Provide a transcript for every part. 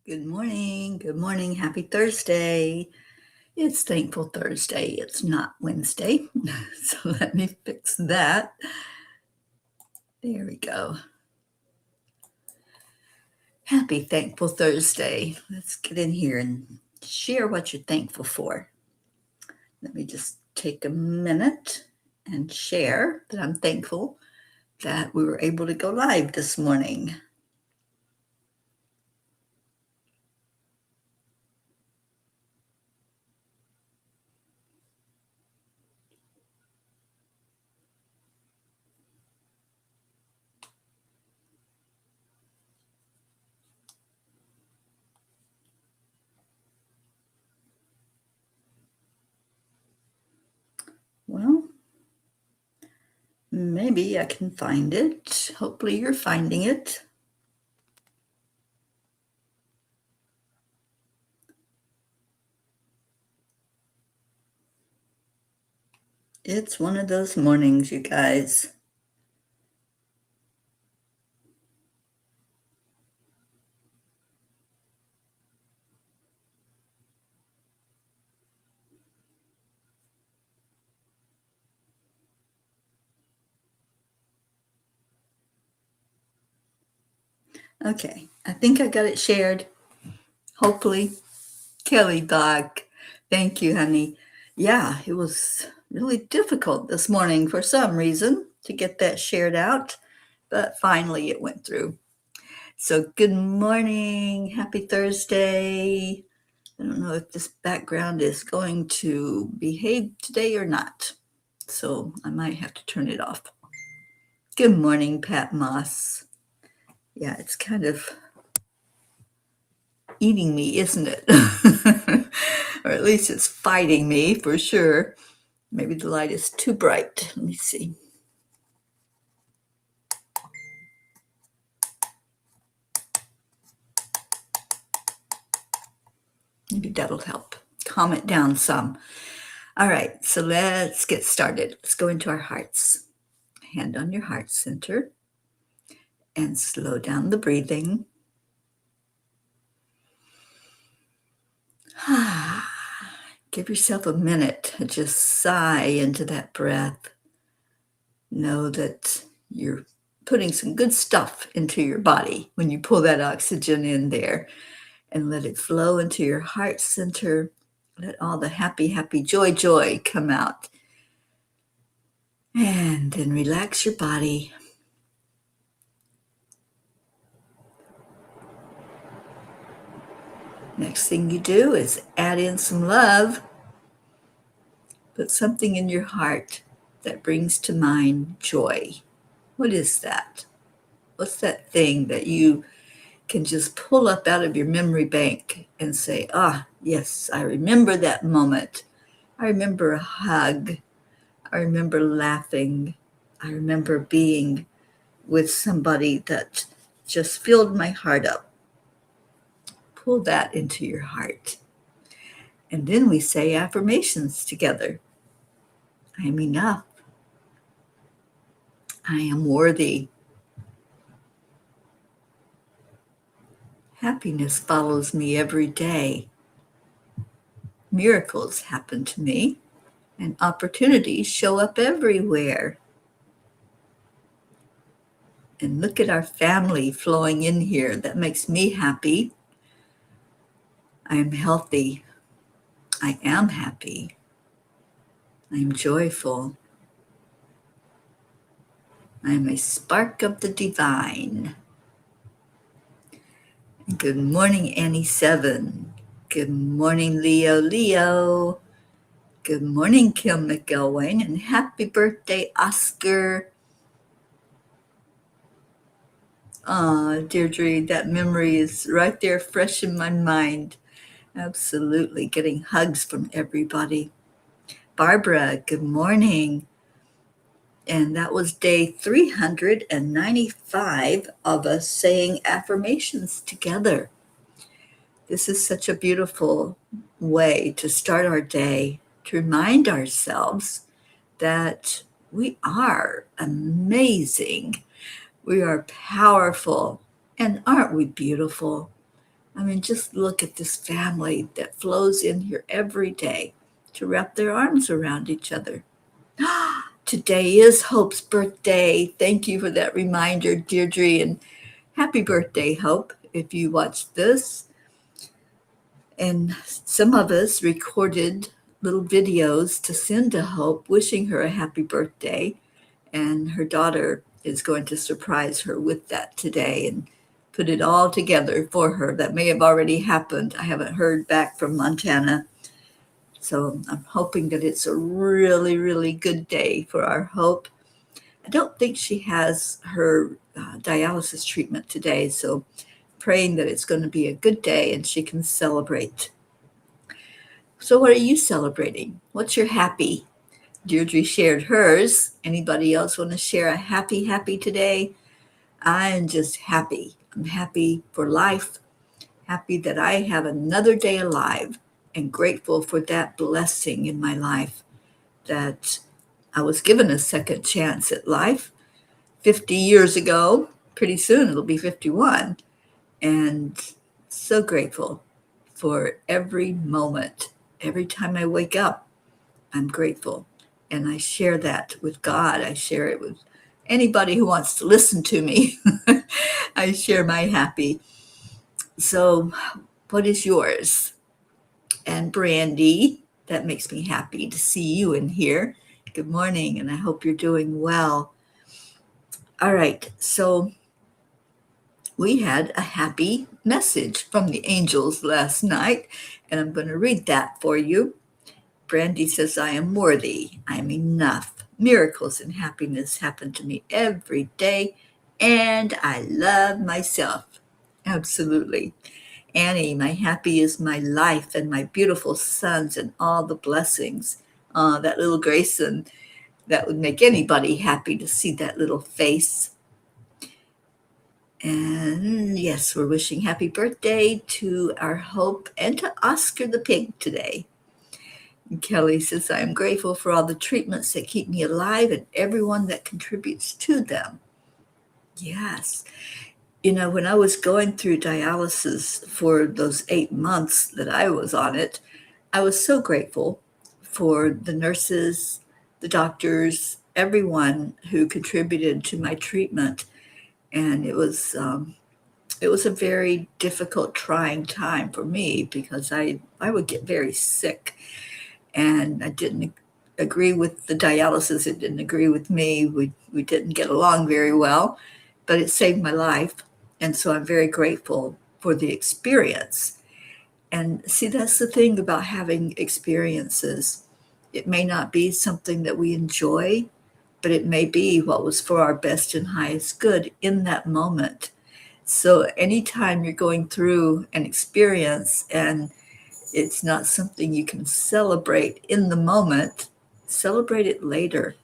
Good morning. Good morning. Happy Thursday. It's Thankful Thursday. It's not Wednesday. So let me fix that. There we go. Happy Thankful Thursday. Let's get in here and share what you're thankful for. Let me just take a minute and share that I'm thankful that we were able to go live this morning. Well, maybe I can find it. Hopefully you're finding it. It's one of those mornings, you guys. Okay, I think I got it shared. Hopefully. Kelly Doc, thank you, honey. Yeah, it was really difficult this morning for some reason to get that shared out, but finally it went through. So, good morning. Happy Thursday. I don't know if this background is going to behave today or not, so I might have to turn it off. Good morning, Pat Moss. Yeah, it's kind of eating me, isn't it? Or at least it's fighting me for sure. Maybe the light is too bright. Let me see. Maybe that'll help calm it down some. All right, so let's get started. Let's go into our hearts. Hand on your heart center and slow down the breathing. Give yourself a minute to just sigh into that breath. Know that you're putting some good stuff into your body when you pull that oxygen in there, and let it flow into your heart center. Let all the happy, happy, joy come out. And then relax your body. Next thing you do is add in some love. Put something in your heart that brings to mind joy. What is that? What's that thing that you can just pull up out of your memory bank and say, yes, I remember that moment. I remember a hug. I remember laughing. I remember being with somebody that just filled my heart up. Pull that into your heart. And then we say affirmations together. I am enough. I am worthy. Happiness follows me every day. Miracles happen to me, and opportunities show up everywhere. And look at our family flowing in here. That makes me happy. I am healthy. I am happy. I am joyful. I am a spark of the divine. Good morning, Annie7. Good morning, Leo. Good morning, Kim McElwain. And happy birthday, Oscar. Deirdre, that memory is right there fresh in my mind. Absolutely. Getting hugs from everybody. Barbara, good morning. And that was day 395 of us saying affirmations together. This is such a beautiful way to start our day, to remind ourselves that we are amazing. We are powerful. And aren't we beautiful? I mean, just look at this family that flows in here every day to wrap their arms around each other. Today is Hope's birthday. Thank you for that reminder, Deirdre, and happy birthday, Hope, if you watched this. And some of us recorded little videos to send to Hope wishing her a happy birthday. And her daughter is going to surprise her with that today and put it all together for her. That may have already happened. I haven't heard back from Montana. So I'm hoping that it's a really, really good day for our Hope. I don't think she has her dialysis treatment today, so praying that it's going to be a good day and she can celebrate. So what are you celebrating? What's your happy? Deirdre shared hers. Anybody else want to share a happy today? I'm just happy. I'm happy for life, happy that I have another day alive, and grateful for that blessing in my life that I was given a second chance at life 50 years ago. Pretty soon it'll be 51. And so grateful for every moment. Every time I wake up, I'm grateful. And I share that with God. I share it with anybody who wants to listen to me. I share my happy. So, what is yours? And Brandy, that makes me happy to see you in here. Good morning, and I hope you're doing well. All right, so we had a happy message from the angels last night, and I'm going to read that for you. Brandy says, I am worthy. I am enough. Miracles and happiness happen to me every day, and I love myself. Absolutely. Annie, my happy is my life and my beautiful sons and all the blessings. That little Grayson, that would make anybody happy to see that little face. And yes, we're wishing happy birthday to our Hope and to Oscar the pig today. And Kelly says, I am grateful for all the treatments that keep me alive and everyone that contributes to them. Yes. You know, when I was going through dialysis for those 8 months that I was on it, I was so grateful for the nurses, the doctors, everyone who contributed to my treatment. And it was a very difficult, trying time for me because I would get very sick, and I didn't agree with the dialysis. It didn't agree with me. We didn't get along very well, but it saved my life. And so I'm very grateful for the experience. And see, that's the thing about having experiences. It may not be something that we enjoy, but it may be what was for our best and highest good in that moment. So anytime you're going through an experience and it's not something you can celebrate in the moment, celebrate it later.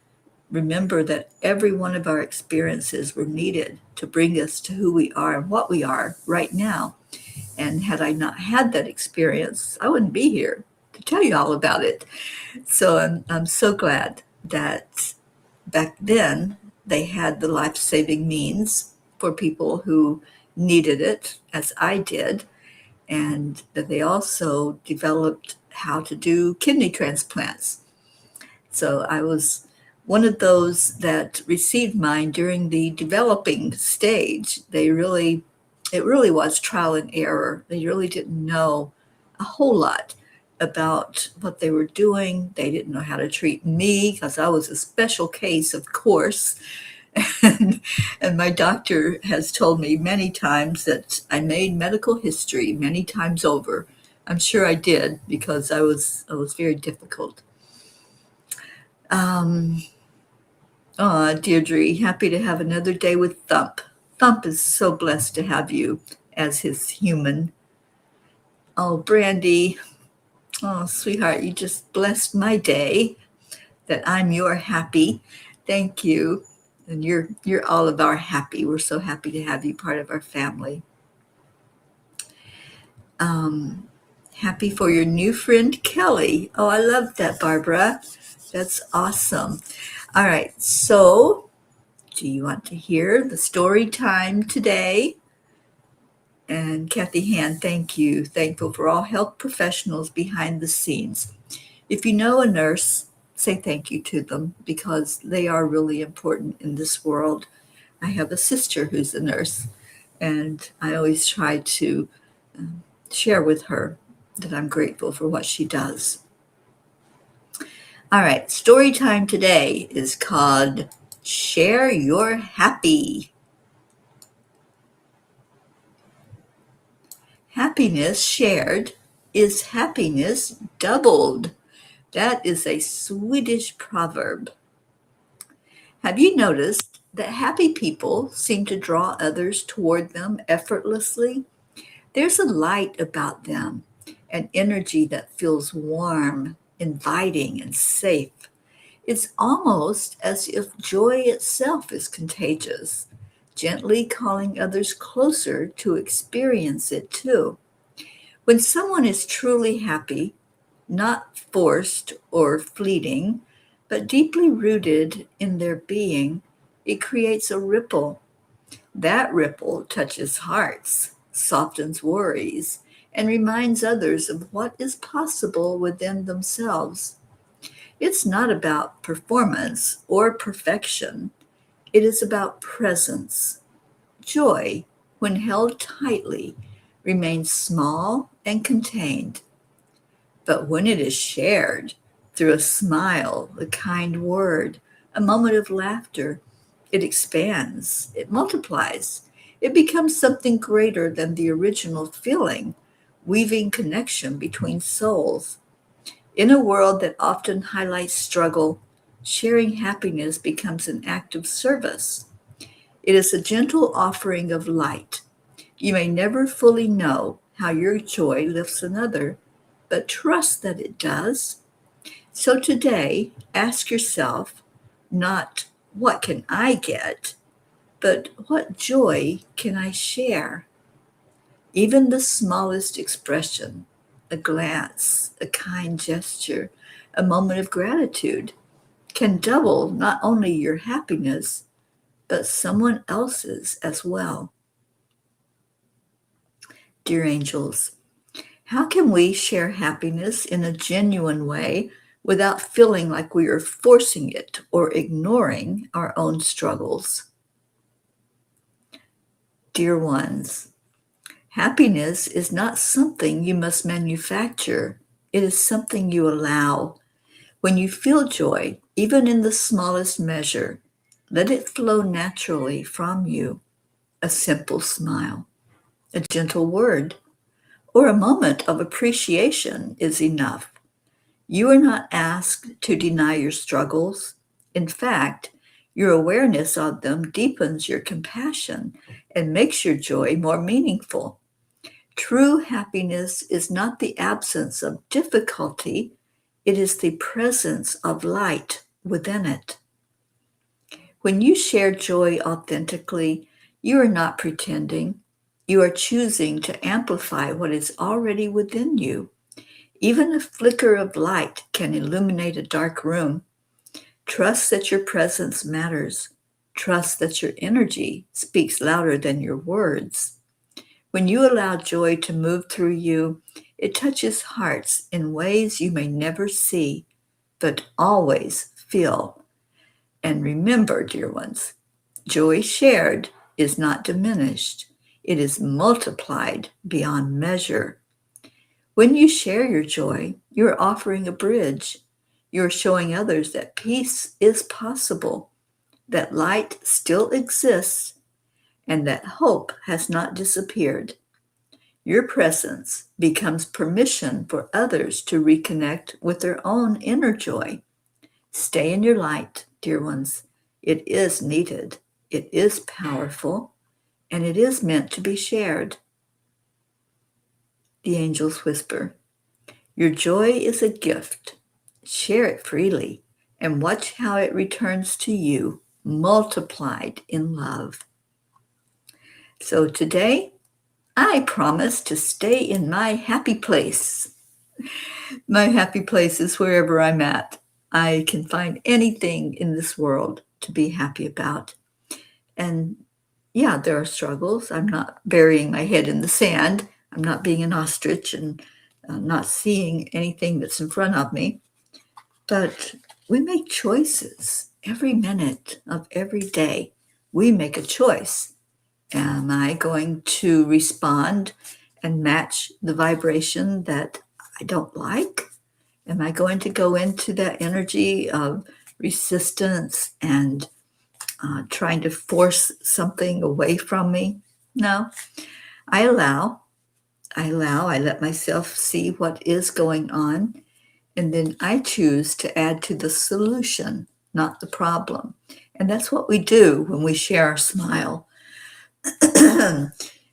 Remember that every one of our experiences were needed to bring us to who we are and what we are right now. And had I not had that experience, I wouldn't be here to tell you all about it. So I'm so glad that back then they had the life-saving means for people who needed it, as I did, and that they also developed how to do kidney transplants. So I was one of those that received mine during the developing stage. It really was trial and error. They really didn't know a whole lot about what they were doing. They didn't know how to treat me because I was a special case, of course. And my doctor has told me many times that I made medical history many times over. I'm sure I did because I was very difficult. Deirdre, happy to have another day with Thump. Thump is so blessed to have you as his human. Oh, Brandy, oh, sweetheart, you just blessed my day that I'm your happy. Thank you. And you're all of our happy. We're so happy to have you part of our family. Happy for your new friend, Kelly. Oh, I love that, Barbara. That's awesome. All right, so do you want to hear the story time today? And Kathy Hand, thank you. Thankful for all health professionals behind the scenes. If you know a nurse, say thank you to them because they are really important in this world. I have a sister who's a nurse, and I always try to um, share with her that I'm grateful for what she does. All right, story time today is called Share Your Happy. Happiness shared is happiness doubled. That is a Swedish proverb. Have you noticed that happy people seem to draw others toward them effortlessly? There's a light about them, an energy that feels warm, inviting, and safe. It's almost as if joy itself is contagious, gently calling others closer to experience it too. When someone is truly happy, not forced or fleeting, but deeply rooted in their being, it creates a ripple. That ripple touches hearts, softens worries, and reminds others of what is possible within themselves. It's not about performance or perfection, it is about presence. Joy, when held tightly, remains small and contained. But when it is shared through a smile, a kind word, a moment of laughter, it expands, it multiplies, it becomes something greater than the original feeling, weaving connection between souls. In a world that often highlights struggle, sharing happiness becomes an act of service. It is a gentle offering of light. You may never fully know how your joy lifts another, but trust that it does. So today, ask yourself not what can I get, but what joy can I share? Even the smallest expression, a glance, a kind gesture, a moment of gratitude can double not only your happiness, but someone else's as well. Dear angels, how can we share happiness in a genuine way without feeling like we are forcing it or ignoring our own struggles? Dear ones, happiness is not something you must manufacture. It is something you allow. When you feel joy, even in the smallest measure, let it flow naturally from you. A simple smile, a gentle word, or a moment of appreciation is enough. You are not asked to deny your struggles. In fact, your awareness of them deepens your compassion and makes your joy more meaningful. True happiness is not the absence of difficulty, it is the presence of light within it. When you share joy authentically, you are not pretending. You are choosing to amplify what is already within you. Even a flicker of light can illuminate a dark room. Trust that your presence matters. Trust that your energy speaks louder than your words. When you allow joy to move through you, it touches hearts in ways you may never see, but always feel. And remember, dear ones, joy shared is not diminished. It is multiplied beyond measure. When you share your joy, you're offering a bridge. You're showing others that peace is possible, that light still exists, and that hope has not disappeared. Your presence becomes permission for others to reconnect with their own inner joy. Stay in your light, dear ones. It is needed, it is powerful, and it is meant to be shared. The angels whisper, your joy is a gift. Share it freely and watch how it returns to you, multiplied in love. So today, I promise to stay in my happy place. My happy place is wherever I'm at. I can find anything in this world to be happy about. And yeah, there are struggles. I'm not burying my head in the sand. I'm not being an ostrich and not seeing anything that's in front of me. But we make choices every minute of every day. We make a choice. Am I going to respond and match the vibration that I don't like? Am I going to go into that energy of resistance and trying to force something away from me? No, I allow. I let myself see what is going on, and then I choose to add to the solution, not the problem. And that's what we do when we share our smile.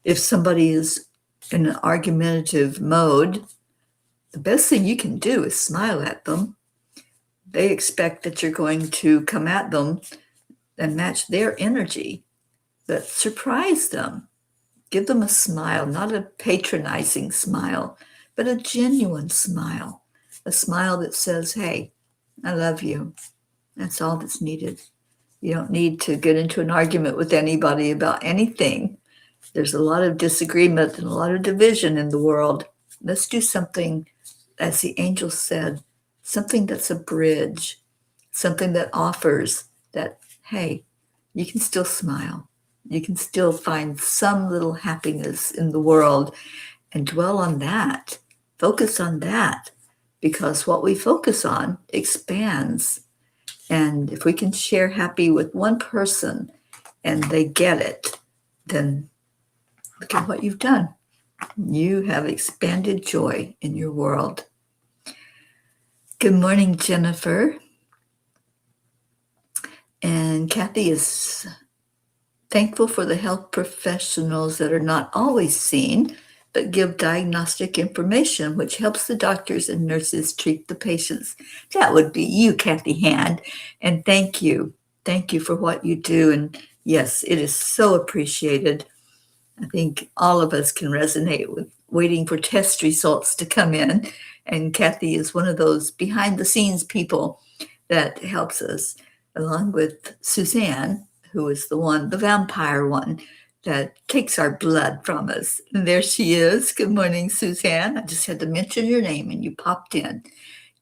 If somebody is in an argumentative mode, the best thing you can do is smile at them. They expect that you're going to come at them and match their energy, but surprise them. Give them a smile, not a patronizing smile, but a genuine smile. A smile that says, hey, I love you. That's all that's needed. You don't need to get into an argument with anybody about anything. There's a lot of disagreement and a lot of division in the world. Let's do something, as the angel said, something that's a bridge, something that offers that, hey, you can still smile. You can still find some little happiness in the world and dwell on that. Focus on that, because what we focus on expands. And if we can share happy with one person and they get it, then look at what you've done. You have expanded joy in your world. Good morning, Jennifer. And Kathy is thankful for the health professionals that are not always seen, but give diagnostic information, which helps the doctors and nurses treat the patients. That would be you, Kathy Hand. And thank you. Thank you for what you do. And yes, it is so appreciated. I think all of us can resonate with waiting for test results to come in. And Kathy is one of those behind the scenes people that helps us, along with Suzanne, who is the vampire one, that takes our blood from us. And there she is. Good morning, Suzanne. I just had to mention your name and you popped in.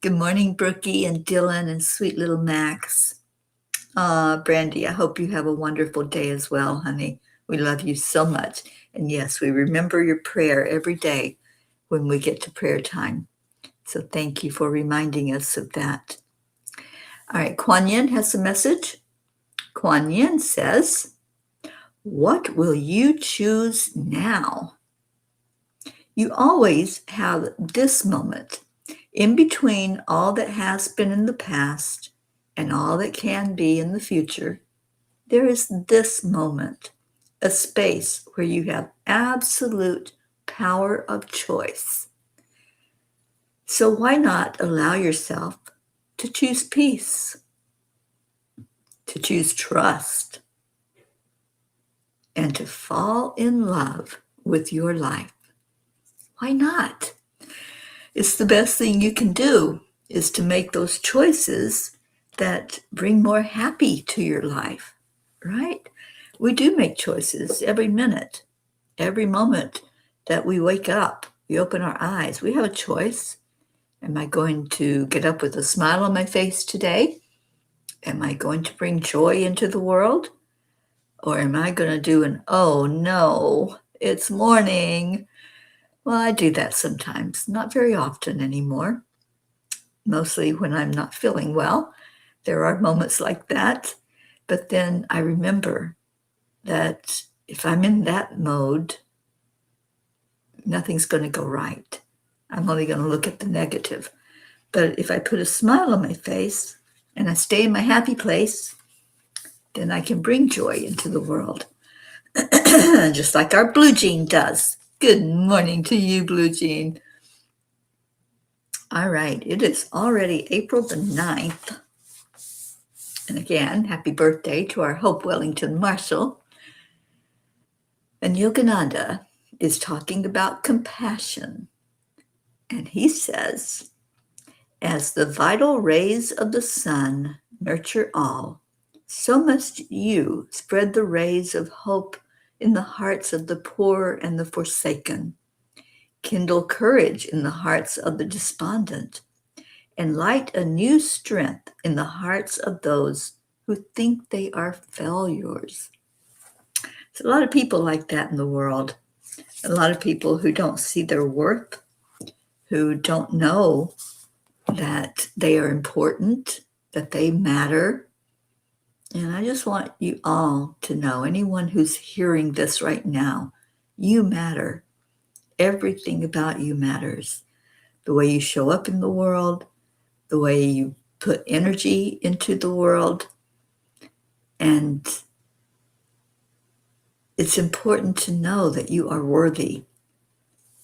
Good morning, Brookie and Dylan and sweet little Max. Brandy, I hope you have a wonderful day as well, honey. We love you so much. And yes, we remember your prayer every day when we get to prayer time. So thank you for reminding us of that. All right, Kuan Yin has a message. Kuan Yin says, what will you choose now? You always have this moment in between all that has been in the past and all that can be in the future. There is this moment, a space where you have absolute power of choice. So why not allow yourself to choose peace, to choose trust, and to fall in love with your life? Why not? It's the best thing you can do, is to make those choices that bring more happy to your life, right? We do make choices every minute, every moment that we wake up, we open our eyes, we have a choice. Am I going to get up with a smile on my face today? Am I going to bring joy into the world? Or am I going to do an, oh no, it's morning? Well, I do that sometimes, not very often anymore. Mostly when I'm not feeling well. There are moments like that. But then I remember that if I'm in that mode, nothing's going to go right. I'm only going to look at the negative. But if I put a smile on my face and I stay in my happy place, then I can bring joy into the world. Just like our Blue Jean does. Good morning to you, Blue Jean. All right, it is already April the 9th. And again, happy birthday to our Hope Wellington Marshall. And Yogananda is talking about compassion. And he says, as the vital rays of the sun nurture all, so must you spread the rays of hope in the hearts of the poor and the forsaken. Kindle courage in the hearts of the despondent, and light a new strength in the hearts of those who think they are failures. There's a lot of people like that in the world. A lot of people who don't see their worth, who don't know that they are important, that they matter. And I just want you all to know, anyone who's hearing this right now, you matter. Everything about you matters. The way you show up in the world, the way you put energy into the world. And it's important to know that you are worthy,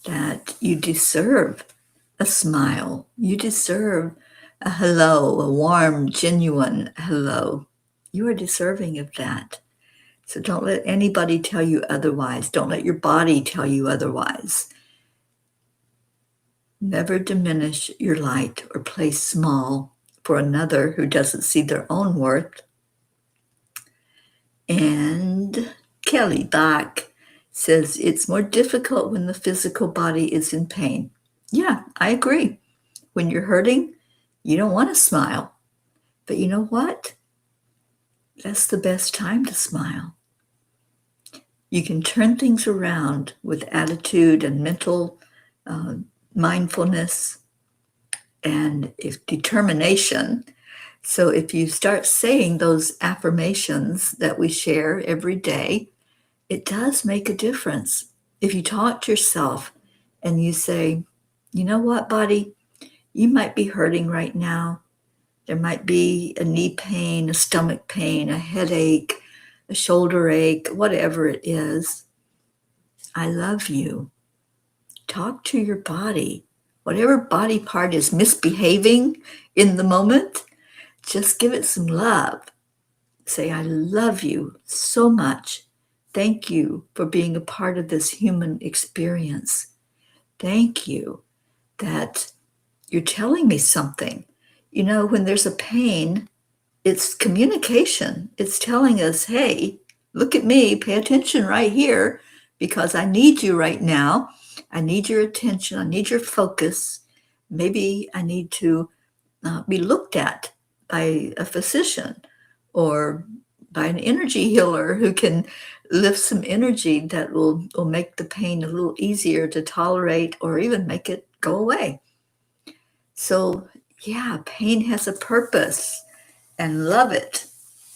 that you deserve a smile. You deserve a hello, a warm, genuine hello. You are deserving of that. So don't let anybody tell you otherwise. Don't let your body tell you otherwise. Never diminish your light or play small for another who doesn't see their own worth. And Kelly Bach says it's more difficult when the physical body is in pain. Yeah, I agree. When you're hurting, you don't want to smile. But you know what? That's the best time to smile. You can turn things around with attitude and mental mindfulness and determination. So if you start saying those affirmations that we share every day, it does make a difference. If you talk to yourself and you say, you know what, body, you might be hurting right now. There might be a knee pain, a stomach pain, a headache, a shoulder ache, whatever it is. I love you. Talk to your body. Whatever body part is misbehaving in the moment, just give it some love. Say, I love you so much. Thank you for being a part of this human experience. Thank you that you're telling me something. You know, when there's a pain, it's communication. It's telling us, hey, look at me, pay attention right here, because I need you right now. I need your attention. I need your focus. Maybe I need to be looked at by a physician or by an energy healer who can lift some energy that will make the pain a little easier to tolerate or even make it go away. So, yeah, pain has a purpose, and love it.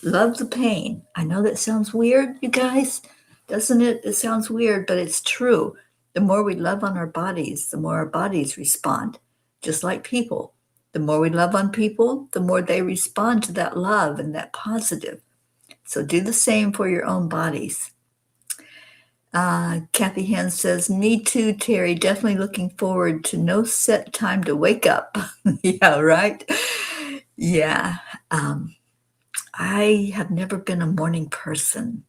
Love the pain. I know that sounds weird, you guys, doesn't it? It sounds weird, but it's true. The more we love on our bodies, the more our bodies respond, just like people. The more we love on people, the more they respond to that love and that positive. So do the same for your own bodies. Kathy Hand says, me too, Teri. Definitely looking forward to no set time to wake up. Yeah, right? Yeah. I have never been a morning person,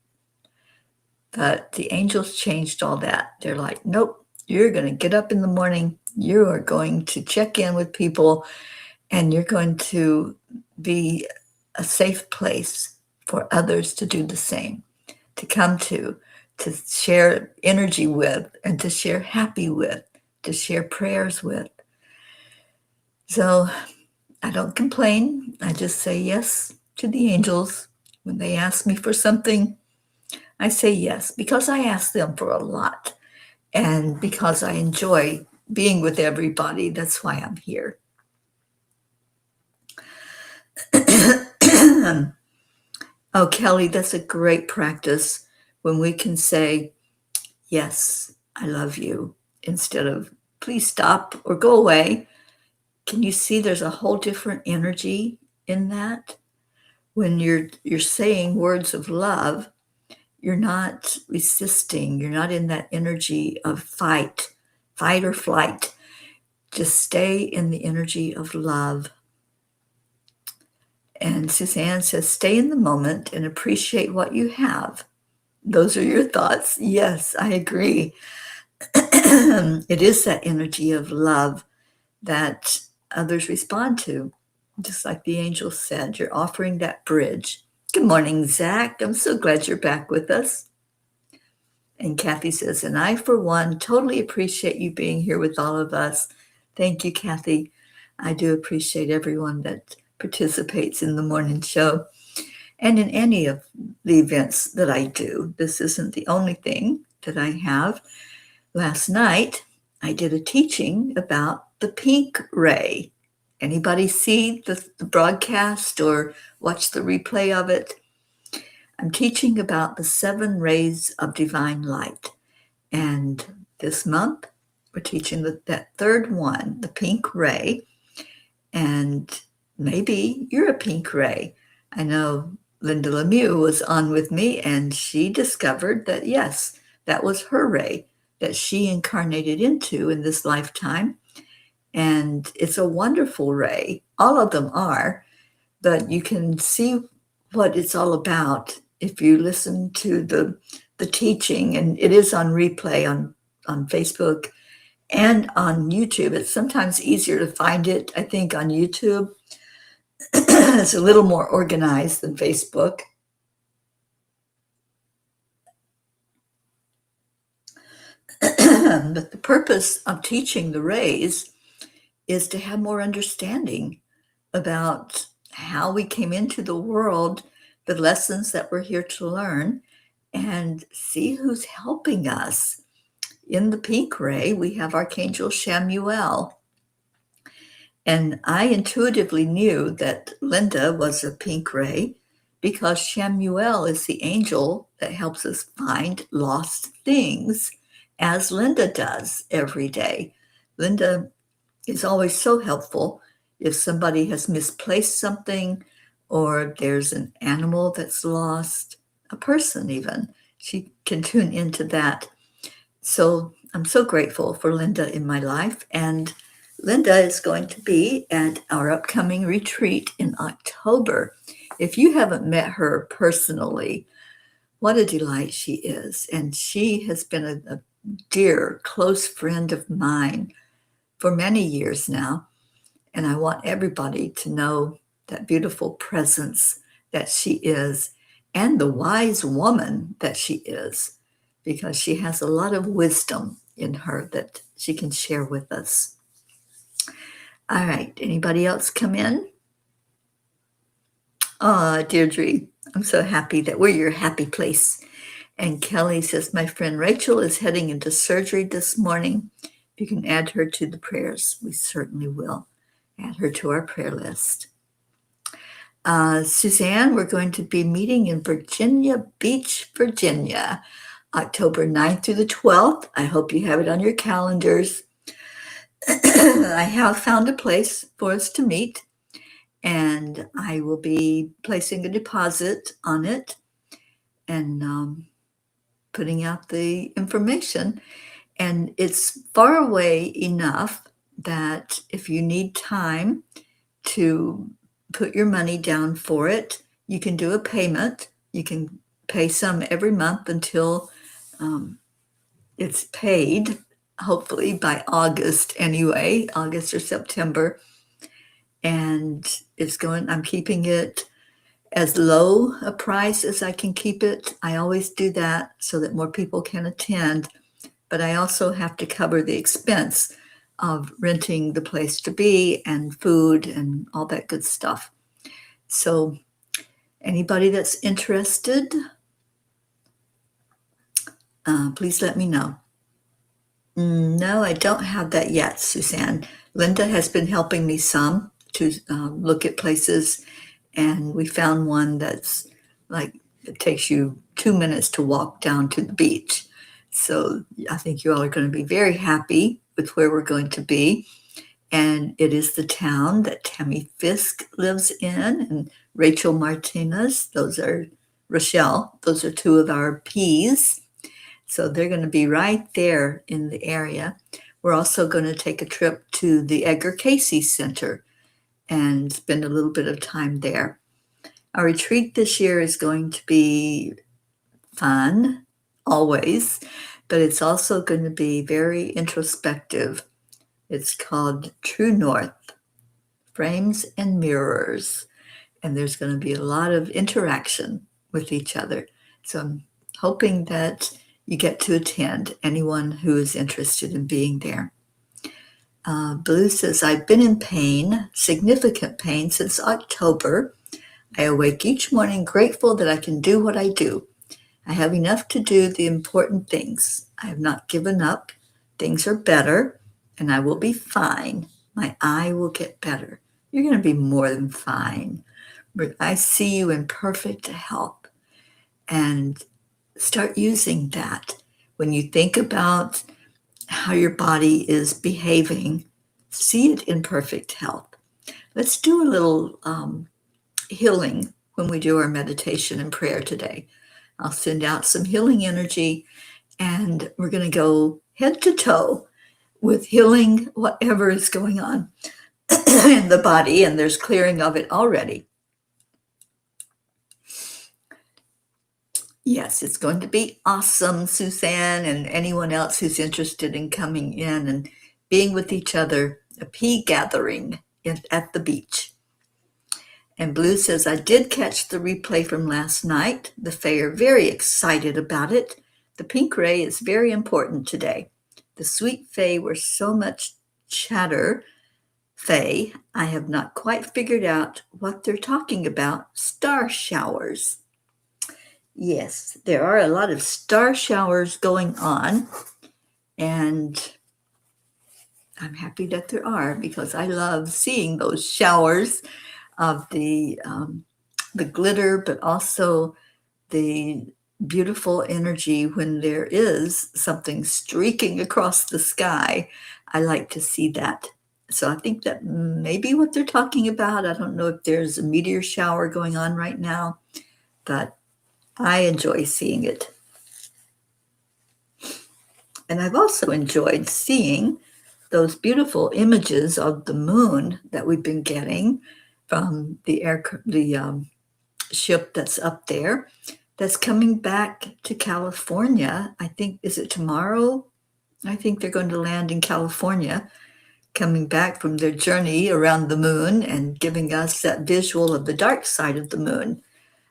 but the angels changed all that. They're like, nope, you're going to get up in the morning. You are going to check in with people, and you're going to be a safe place for others to do the same, to come to share energy with, and to share happy with, to share prayers with. So I don't complain. I just say yes to the angels. When they ask me for something, I say yes, because I ask them for a lot. And because I enjoy being with everybody, that's why I'm here. Oh, Kelly, that's a great practice when we can say, yes, I love you, instead of please stop or go away. Can you see there's a whole different energy in that? When you're saying words of love, you're not resisting. You're not in that energy of fight or flight. Just stay in the energy of love. And Suzanne says, stay in the moment and appreciate what you have. Those are your thoughts. Yes, I agree. It is that energy of love that others respond to. Just like the angel said, you're offering that bridge. Good morning, Zach. I'm so glad you're back with us. And Kathy says, and I, for one, totally appreciate you being here with all of us. Thank you, Kathy. I do appreciate everyone that participates in the morning show and in any of the events that I do. This isn't the only thing that I have. Last night, I did a teaching about the pink ray. Anybody see the broadcast or watch the replay of it? I'm teaching about the 7 rays of divine light. And this month, we're teaching that third one, the pink ray. And maybe you're a pink ray. I know Linda Lemieux was on with me, and she discovered that, yes, that was her ray that she incarnated into in this lifetime. And it's a wonderful ray. All of them are, but you can see what it's all about if you listen to the teaching, and it is on replay on Facebook and on YouTube. It's sometimes easier to find it, I think, on YouTube. It's a little more organized than Facebook. But the purpose of teaching the rays is to have more understanding about how we came into the world, the lessons that we're here to learn, and see who's helping us. In the pink ray, we have Archangel Chamuel. And I intuitively knew that Linda was a pink ray because Chamuel is the angel that helps us find lost things, as Linda does every day. Linda is always so helpful if somebody has misplaced something or there's an animal that's lost, a person even. She can tune into that. So I'm so grateful for Linda in my life. And Linda is going to be at our upcoming retreat in October. If you haven't met her personally, what a delight she is. And she has been a dear, close friend of mine for many years now. And I want everybody to know that beautiful presence that she is and the wise woman that she is, because she has a lot of wisdom in her that she can share with us. All right, anybody else come in? Oh, Deirdre, I'm so happy that we're your happy place. And Kelly says, my friend Rachel is heading into surgery this morning. If you can add her to the prayers, we certainly will. Add her to our prayer list. Suzanne, we're going to be meeting in Virginia Beach, Virginia, October 9th through the 12th. I hope you have it on your calendars. I have found a place for us to meet, and I will be placing a deposit on it and putting out the information. And it's far away enough that if you need time to put your money down for it, you can do a payment. You can pay some every month until it's paid, hopefully by August anyway, August or September. And I'm keeping it as low a price as I can keep it. I always do that so that more people can attend. But I also have to cover the expense of renting the place to be and food and all that good stuff. So anybody that's interested, please let me know. No, I don't have that yet, Suzanne. Linda has been helping me some to look at places, and we found one that's like, it takes you 2 minutes to walk down to the beach. So I think you all are going to be very happy with where we're going to be. And it is the town that Tammy Fisk lives in, and Rachel Martinez. Rochelle. Those are 2 of our P's. So they're going to be right there in the area. We're also going to take a trip to the Edgar Cayce Center and spend a little bit of time there. Our retreat this year is going to be fun, always, but it's also going to be very introspective. It's called True North, Frames and Mirrors, and there's going to be a lot of interaction with each other. So I'm hoping that you get to attend, anyone who is interested in being there. Blue says, I've been in pain, significant pain, since October. I awake each morning grateful that I can do what I do. I have enough to do the important things. I have not given up. Things are better, and I will be fine. My eye will get better. You're going to be more than fine. But I see you in perfect health, and start using that. When you think about how your body is behaving, see it in perfect health. Let's do a little healing when we do our meditation and prayer today. I'll send out some healing energy, and we're going to go head to toe with healing whatever is going on in the body, and there's clearing of it already. Yes, it's going to be awesome, Suzanne, and anyone else who's interested in coming in and being with each other, a pea gathering at the beach. And Blue says, I did catch the replay from last night. The Fae are very excited about it. The pink ray is very important today. The sweet Fae were so much chatter. Fae, I have not quite figured out what they're talking about. Star showers. Yes, there are a lot of star showers going on, and I'm happy that there are, because I love seeing those showers of the glitter, but also the beautiful energy when there is something streaking across the sky. I like to see that. So I think that may be what they're talking about. I don't know if there's a meteor shower going on right now, but I enjoy seeing it. And I've also enjoyed seeing those beautiful images of the moon that we've been getting from the ship that's up there, that's coming back to California. I think, is it tomorrow? I think they're going to land in California, coming back from their journey around the moon and giving us that visual of the dark side of the moon.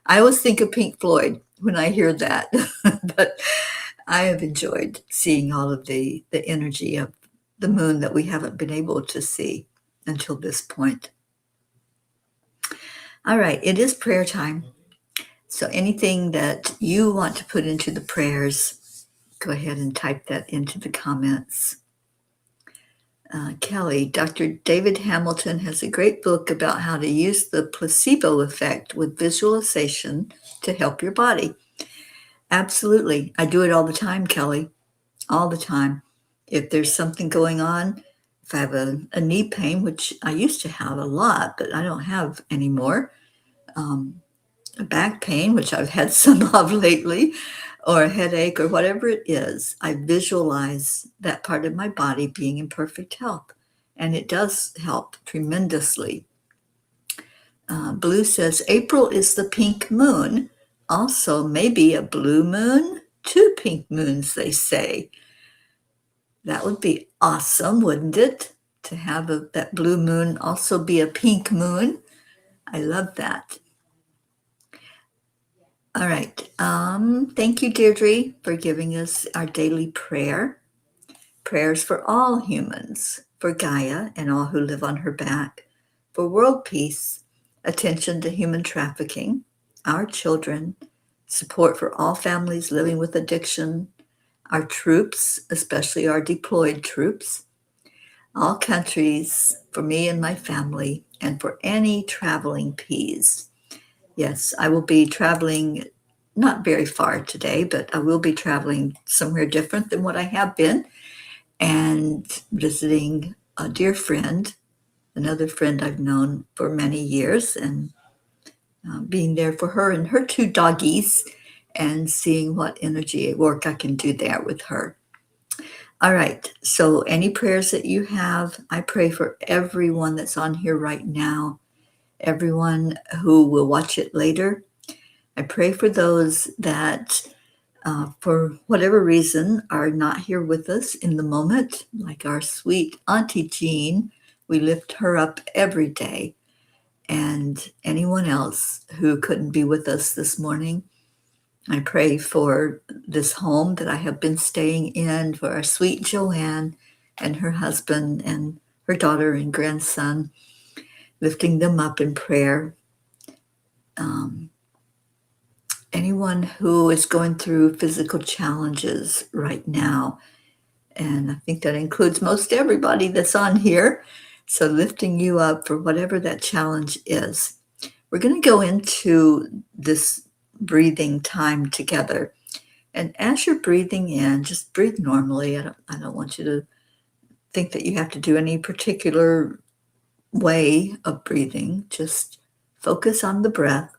I always think of Pink Floyd when I hear that, but I have enjoyed seeing all of the energy of the moon that we haven't been able to see until this point. All right, it is prayer time. So anything that you want to put into the prayers, go ahead and type that into the comments. Kelly, Dr. David Hamilton has a great book about how to use the placebo effect with visualization to help your body. Absolutely. I do it all the time, Kelly, all the time. If there's something going on, if I have a knee pain, which I used to have a lot, but I don't have anymore, a back pain, which I've had some of lately, or a headache or whatever it is, I visualize that part of my body being in perfect health. And it does help tremendously. Blue says, April is the pink moon. Also, maybe a blue moon, 2 pink moons, they say. That would be awesome, wouldn't it? To have that blue moon also be a pink moon. I love that. All right. Thank you, Deirdre, for giving us our daily prayer. Prayers for all humans, for Gaia and all who live on her back, for world peace, attention to human trafficking, our children, support for all families living with addiction, our troops, especially our deployed troops, all countries, for me and my family, and for any traveling peas. Yes, I will be traveling not very far today, but I will be traveling somewhere different than what I have been, and visiting a dear friend, another friend I've known for many years, and being there for her and her 2 doggies, and seeing what energy work I can do there with her. All right, so any prayers that you have, I pray for everyone that's on here right now, everyone who will watch it later. I pray for those that, for whatever reason, are not here with us in the moment, like our sweet Auntie Jean. We lift her up every day. And anyone else who couldn't be with us this morning, I pray for this home that I have been staying in, for our sweet Joanne and her husband and her daughter and grandson, lifting them up in prayer. Anyone who is going through physical challenges right now, and I think that includes most everybody that's on here, so lifting you up for whatever that challenge is. We're going to go into this breathing time together. And as you're breathing in, just breathe normally. I don't want you to think that you have to do any particular way of breathing. Just focus on the breath.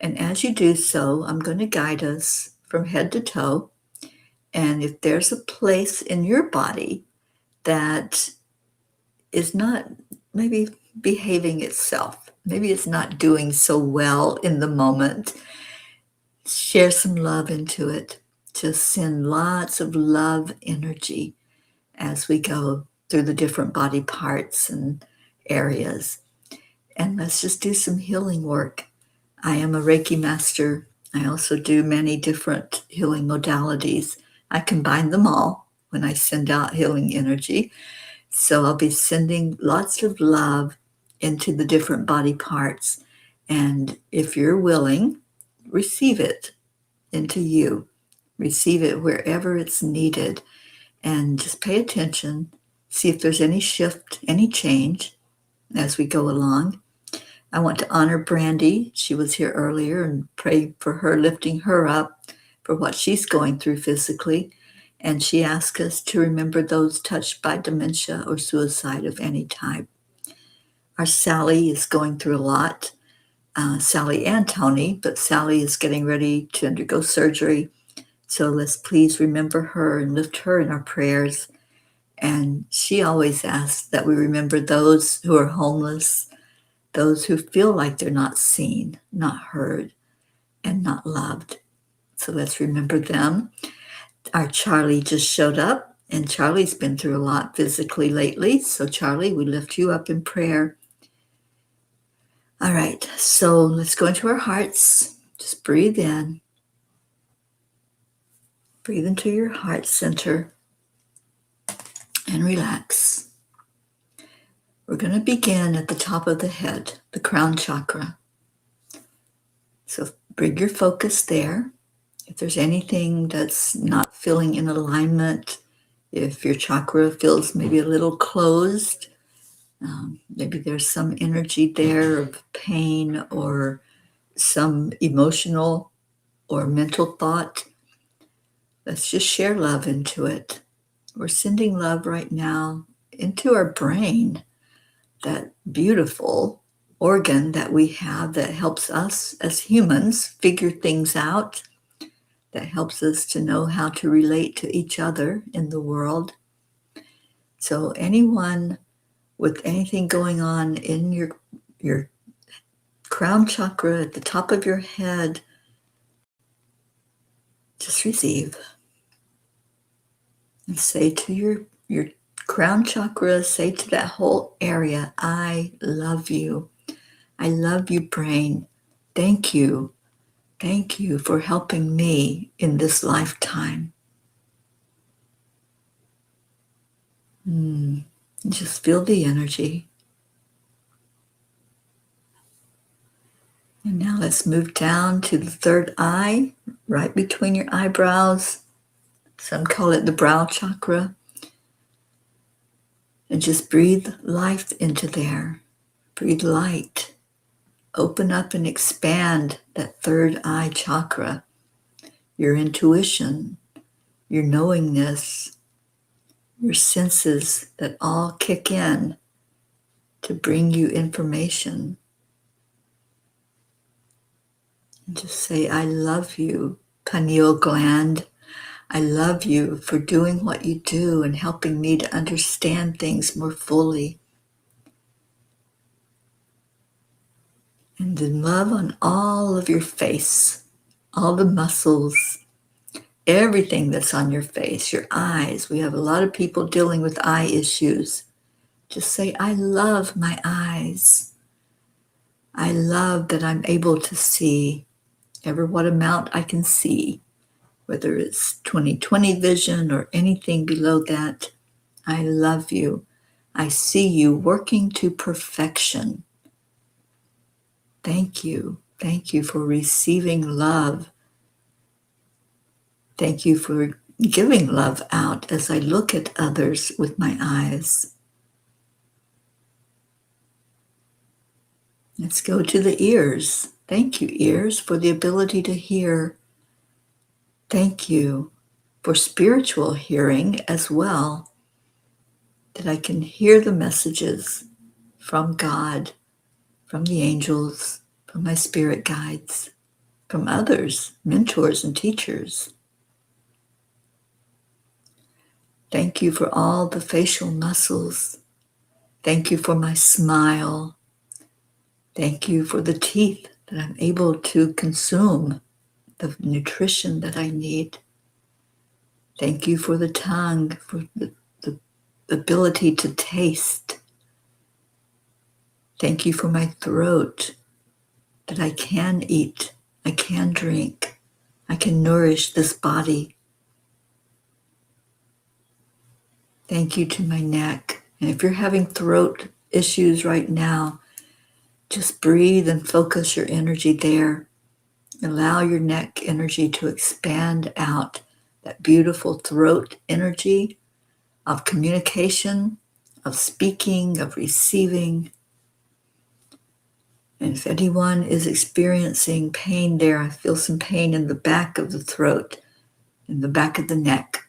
And as you do so, I'm going to guide us from head to toe. And if there's a place in your body that is not maybe behaving itself, maybe it's not doing so well in the moment, share some love into it. Just send lots of love energy as we go through the different body parts and areas. And let's just do some healing work. I am a Reiki master. I also do many different healing modalities. I combine them all when I send out healing energy. So I'll be sending lots of love into the different body parts. And if you're willing, receive it into you. Receive it wherever it's needed. And just pay attention. See if there's any shift, any change as we go along. I want to honor Brandy. She was here earlier, and pray for her, lifting her up for what she's going through physically. And she asked us to remember those touched by dementia or suicide of any type. Our Sally is going through a lot. Sally and Tony, but Sally is getting ready to undergo surgery. So let's please remember her and lift her in our prayers. And she always asks that we remember those who are homeless, those who feel like they're not seen, not heard, and not loved. So let's remember them. Our Charlie just showed up, and Charlie's been through a lot physically lately. So Charlie, we lift you up in prayer. All right, so let's go into our hearts. Just breathe in. Breathe into your heart center and relax. We're going to begin at the top of the head, the crown chakra. So bring your focus there. If there's anything that's not feeling in alignment, if your chakra feels maybe a little closed, maybe there's some energy there of pain or some emotional or mental thought, let's just share love into it. We're sending love right now into our brain, that beautiful organ that we have that helps us as humans figure things out, that helps us to know how to relate to each other in the world. So anyone with anything going on in your crown chakra at the top of your head, just receive and say to your crown chakra, say to that whole area, I love you. I love you, brain. Thank you. Thank you for helping me in this lifetime. Just feel the energy. And now let's move down to the third eye, right between your eyebrows. Some call it the brow chakra. And just breathe life into there. Breathe light. Open up and expand that third eye chakra. Your intuition, your knowingness, your senses that all kick in to bring you information. And just say, I love you, pineal gland. I love you for doing what you do and helping me to understand things more fully. And then love on all of your face, all the muscles, everything that's on your face, your eyes. We have a lot of people dealing with eye issues. Just say, I love my eyes. I love that I'm able to see ever what amount I can see, whether it's 20/20 vision or anything below that. I love you. I see you working to perfection. Thank you. Thank you for receiving love. Thank you for giving love out as I look at others with my eyes. Let's go to the ears. Thank you, ears, for the ability to hear. Thank you for spiritual hearing as well, that I can hear the messages from God, from the angels, from my spirit guides, from others, mentors and teachers. Thank you for all the facial muscles. Thank you for my smile. Thank you for the teeth that I'm able to consume the nutrition that I need. Thank you for the tongue, for the ability to taste. Thank you for my throat, that I can eat, I can drink, I can nourish this body. Thank you to my neck. And if you're having throat issues right now, just breathe and focus your energy there. Allow your neck energy to expand out, that beautiful throat energy of communication, of speaking, of receiving. And if anyone is experiencing pain there, I feel some pain in the back of the throat, in the back of the neck.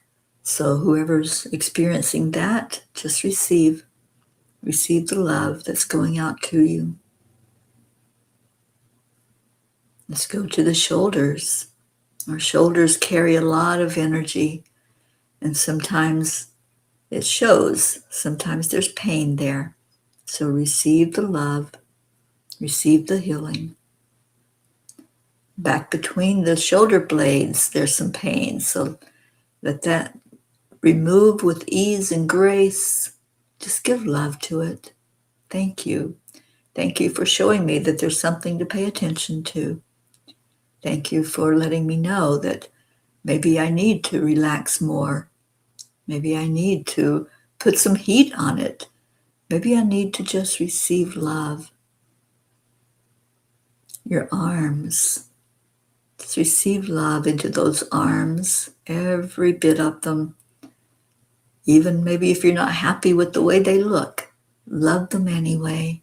So whoever's experiencing that, just receive the love that's going out to you. Let's go to the shoulders. Our shoulders carry a lot of energy, and sometimes it shows. Sometimes there's pain there. So receive the love, receive the healing. Back between the shoulder blades, there's some pain. So let that remove with ease and grace. Just give love to it. Thank you. Thank you for showing me that there's something to pay attention to. Thank you for letting me know that maybe I need to relax more. Maybe I need to put some heat on it. Maybe I need to just receive love. Your arms. Just receive love into those arms, every bit of them. Even maybe if you're not happy with the way they look, love them anyway.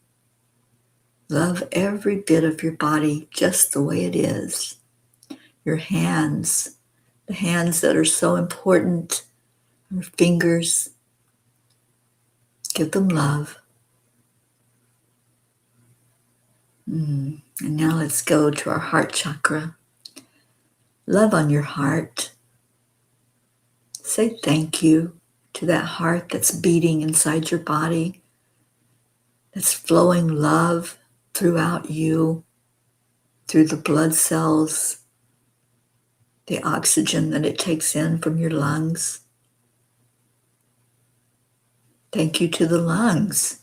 Love every bit of your body just the way it is. Your hands, the hands that are so important, your fingers, give them love. And now let's go to our heart chakra. Love on your heart. Say thank you to that heart that's beating inside your body, that's flowing love throughout you, through the blood cells, the oxygen that it takes in from your lungs. Thank you to the lungs.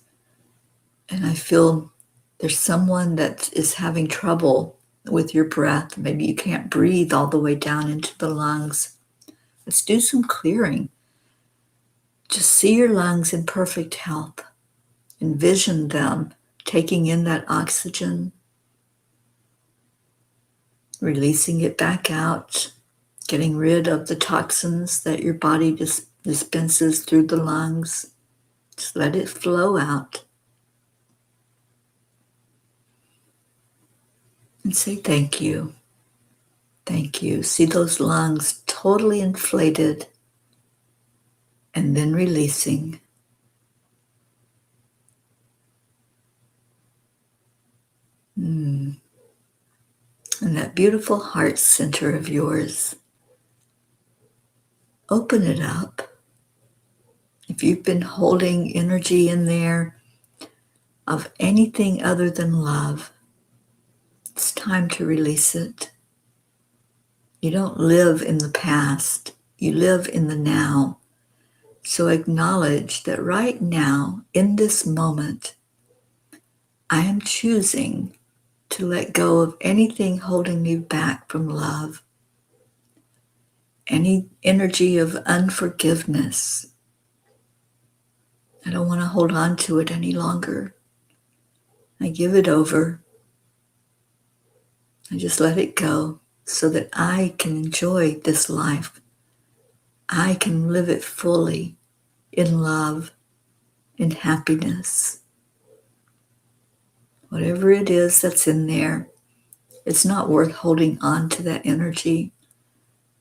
And I feel there's someone that is having trouble with your breath. Maybe you can't breathe all the way down into the lungs. Let's do some clearing. Just see your lungs in perfect health. Envision them taking in that oxygen, releasing it back out, getting rid of the toxins that your body dispenses through the lungs. Just let it flow out. And say thank you. Thank you. See those lungs totally inflated and then releasing. And that beautiful heart center of yours, open it up. If you've been holding energy in there of anything other than love, it's time to release it. You don't live in the past. You live in the now. So acknowledge that right now, in this moment, I am choosing to let go of anything holding me back from love, any energy of unforgiveness. I don't want to hold on to it any longer. I give it over. I just let it go so that I can enjoy this life. I can live it fully in love, in happiness. Whatever it is that's in there, it's not worth holding on to that energy.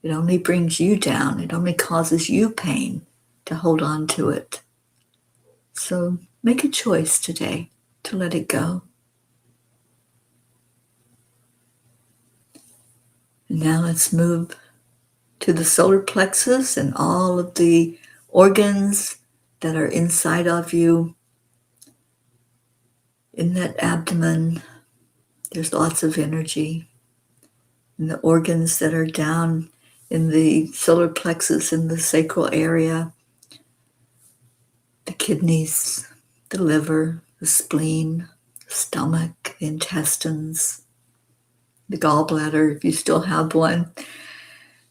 It only brings you down. It only causes you pain to hold on to it. So make a choice today to let it go. And now let's move to the solar plexus and all of the organs that are inside of you. In that abdomen, there's lots of energy. And the organs that are down in the solar plexus in the sacral area, the kidneys, the liver, the spleen, the stomach, the intestines, the gallbladder, if you still have one.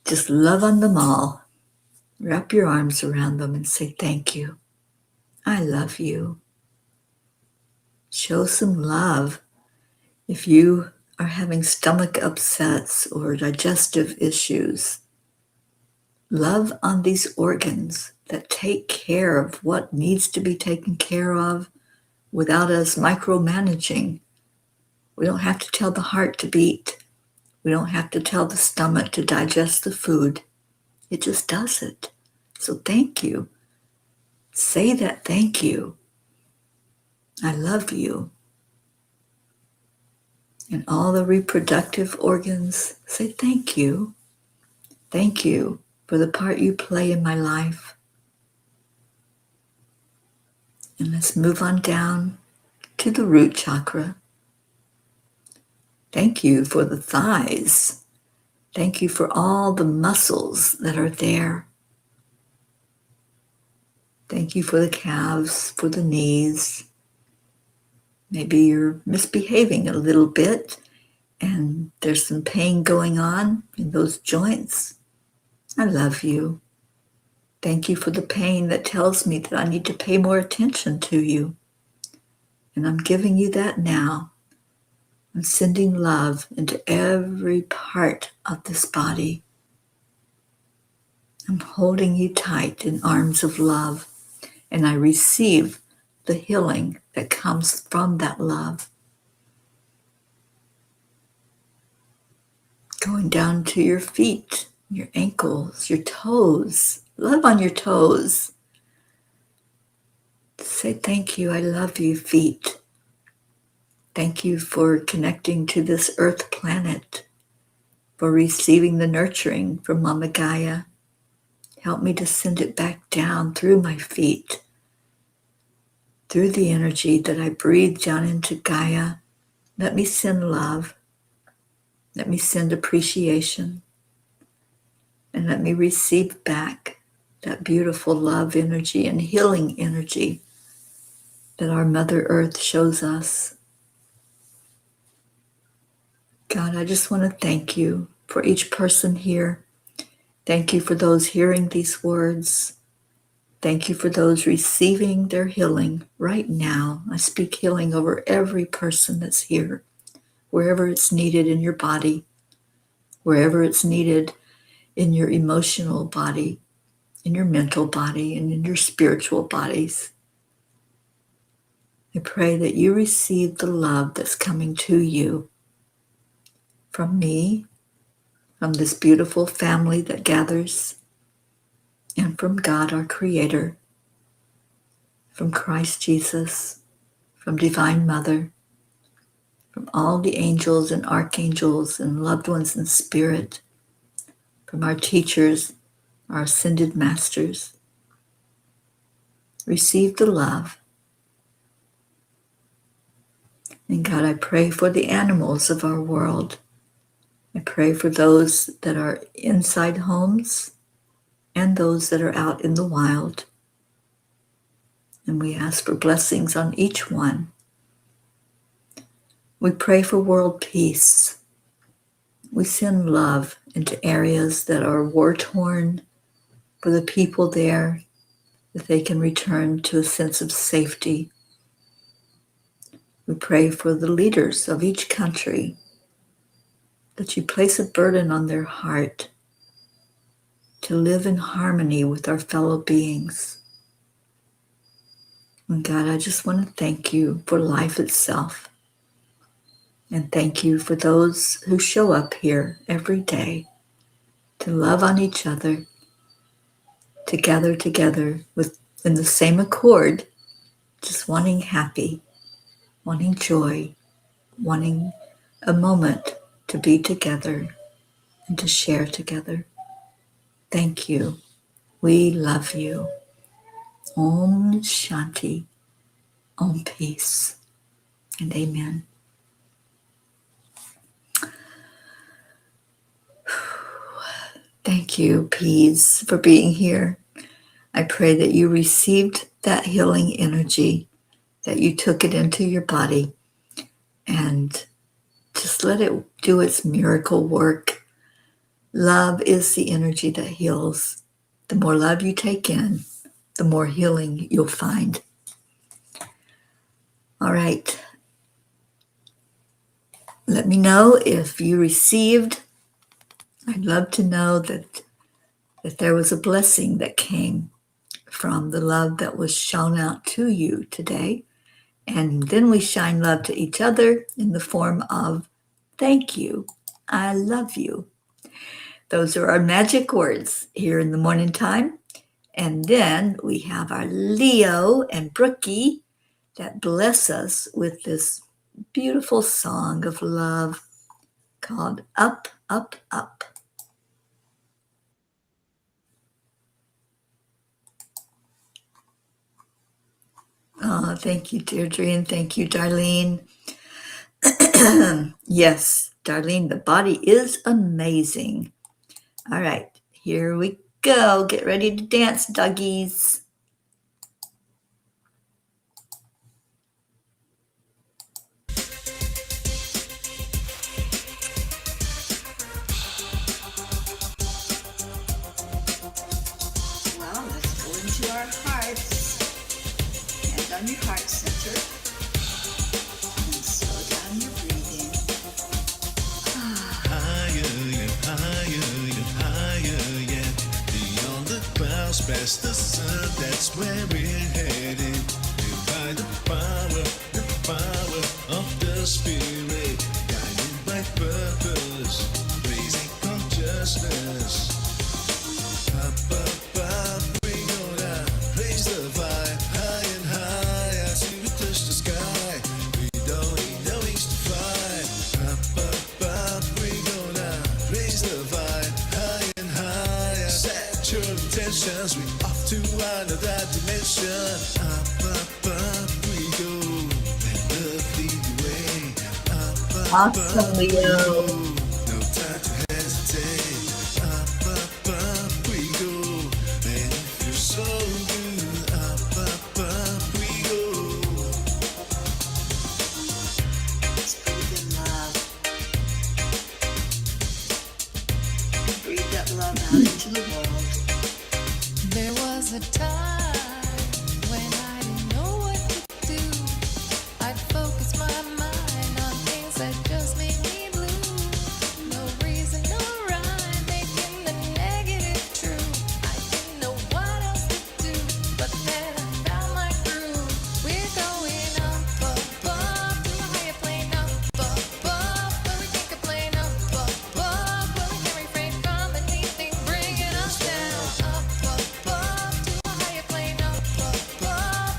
Just love on them all. Wrap your arms around them and say, thank you. I love you. Show some love. If you are having stomach upsets or digestive issues, love on these organs that take care of what needs to be taken care of without us micromanaging. We don't have to tell the heart to beat. We don't have to tell the stomach to digest the food. It just does it. So thank you. Say that thank you. I love you. And all the reproductive organs, say thank you. Thank you for the part you play in my life. And let's move on down to the root chakra. Thank you for the thighs. Thank you for all the muscles that are there. Thank you for the calves, for the knees. Maybe you're misbehaving a little bit and there's some pain going on in those joints. I love you. Thank you for the pain that tells me that I need to pay more attention to you. And I'm giving you that now. I'm sending love into every part of this body. I'm holding you tight in arms of love, and I receive the healing that comes from that love. Going down to your feet, your ankles, your toes. Love on your toes. Say thank you, I love you, feet. Thank you for connecting to this earth planet, for receiving the nurturing from Mama Gaia. Help me to send it back down through my feet, through the energy that I breathe down into Gaia. Let me send love. Let me send appreciation. And let me receive back that beautiful love energy and healing energy that our Mother Earth shows us. God, I just want to thank you for each person here. Thank you for those hearing these words. Thank you for those receiving their healing right now. I speak healing over every person that's here, wherever it's needed in your body, wherever it's needed in your emotional body, in your mental body, and in your spiritual bodies. I pray that you receive the love that's coming to you from me, from this beautiful family that gathers, and from God, our Creator, from Christ Jesus, from Divine Mother, from all the angels and archangels and loved ones in spirit, from our teachers, our ascended masters. Receive the love. And God, I pray for the animals of our world. I pray for those that are inside homes and those that are out in the wild. And we ask for blessings on each one. We pray for world peace. We send love into areas that are war-torn for the people there, that they can return to a sense of safety. We pray for the leaders of each country, that you place a burden on their heart to live in harmony with our fellow beings. And God, I just want to thank you for life itself. And thank you for those who show up here every day to love on each other, to gather together in the same accord, just wanting happy, wanting joy, wanting a moment to be together and to share together. Thank you. We love you. Om Shanti, Om Peace, and Amen. Thank you, Peas, for being here. I pray that you received that healing energy, that you took it into your body, and just let it do its miracle work. Love is the energy that heals. The more love you take in, the more healing you'll find. All right. Let me know if you received. I'd love to know that there was a blessing that came from the love that was shown out to you today. And then we shine love to each other in the form of thank you. I love you. Those are our magic words here in the morning time. And then we have our Leo and Brookie that bless us with this beautiful song of love called Up, Up, Up. Oh, thank you, Deirdre, and thank you, Darlene. Yes, Darlene, the body is amazing. All right, here we go. Get ready to dance, doggies. Well, let's go into our hearts. Hand on your heart center. And slow down your breathing. Higher, yeah. Beyond the clouds, past the sun, that's where we're headed. By the power of the Spirit, guided by purpose, raising consciousness. Up, up, up, we gonna raise the vibe, high and high, as we touch the sky. We don't need no wings to fly. Up, we gonna raise the vibe, high and high. Set your intentions, we off to another dimension. Up, we go, let love lead the way. Awesome, Leo. No time to hesitate. Up, we go, and it feels so good. Up, we go. Let's breathe in love. Breathe that love out into the world. There was a time when I didn't know what to do. I'd focus my mind on things that just made me blue. No reason, no rhyme, making the negative true. I didn't know what else to do, but then I found my groove. We're going up, up, up, to a higher plane, up, where we take a plane, up, where we can refrain from anything bringing us down. Up, to a higher plane, up,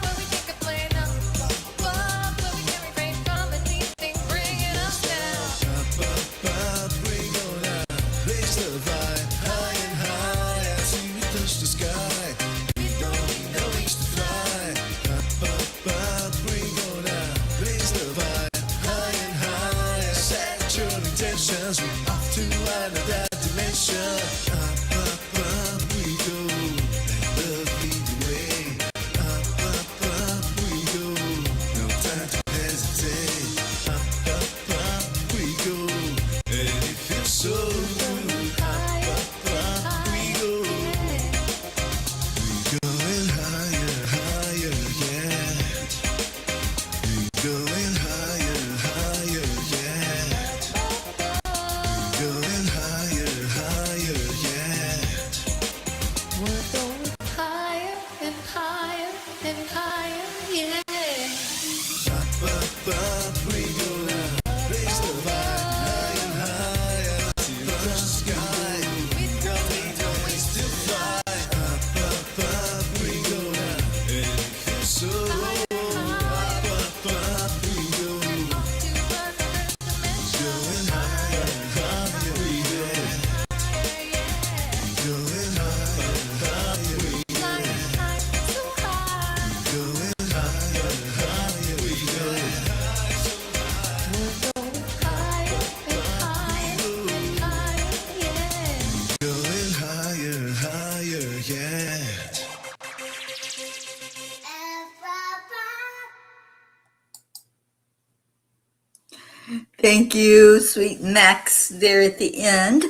where we take a plane, up, where we can refrain from anything bringing us down. Up, we gonna raise the vibe, high and high, as we touch the sky. We don't need no wings to fly. Up, we gonna raise the vibe, high and high. Set your intentions, we off to another dimension. Up, we go, let love lead the way. Up, we go, no time to hesitate. Up, Thank you, sweet Max, there at the end.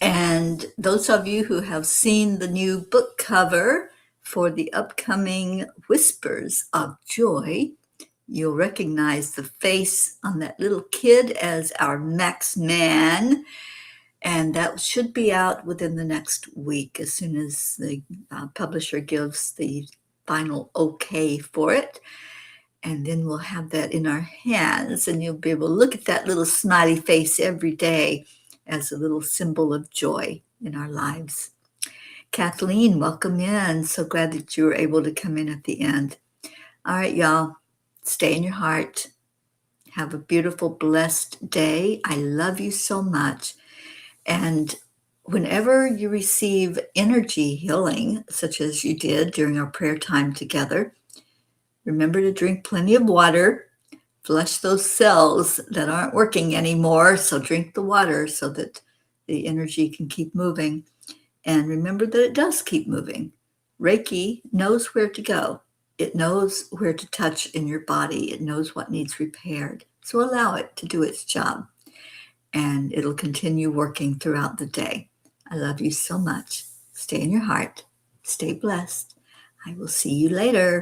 And those of you who have seen the new book cover for the upcoming Whispers of Joy, you'll recognize the face on that little kid as our Max Man. And that should be out within the next week as soon as the publisher gives the final okay for it. And then we'll have that in our hands, and you'll be able to look at that little smiley face every day as a little symbol of joy in our lives. Kathleen, welcome in. So glad that you were able to come in at the end. All right, y'all, stay in your heart. Have a beautiful, blessed day. I love you so much. And whenever you receive energy healing, such as you did during our prayer time together, remember to drink plenty of water, flush those cells that aren't working anymore. So drink the water so that the energy can keep moving. And remember that it does keep moving. Reiki knows where to go. It knows where to touch in your body. It knows what needs repaired. So allow it to do its job. And it'll continue working throughout the day. I love you so much. Stay in your heart. Stay blessed. I will see you later.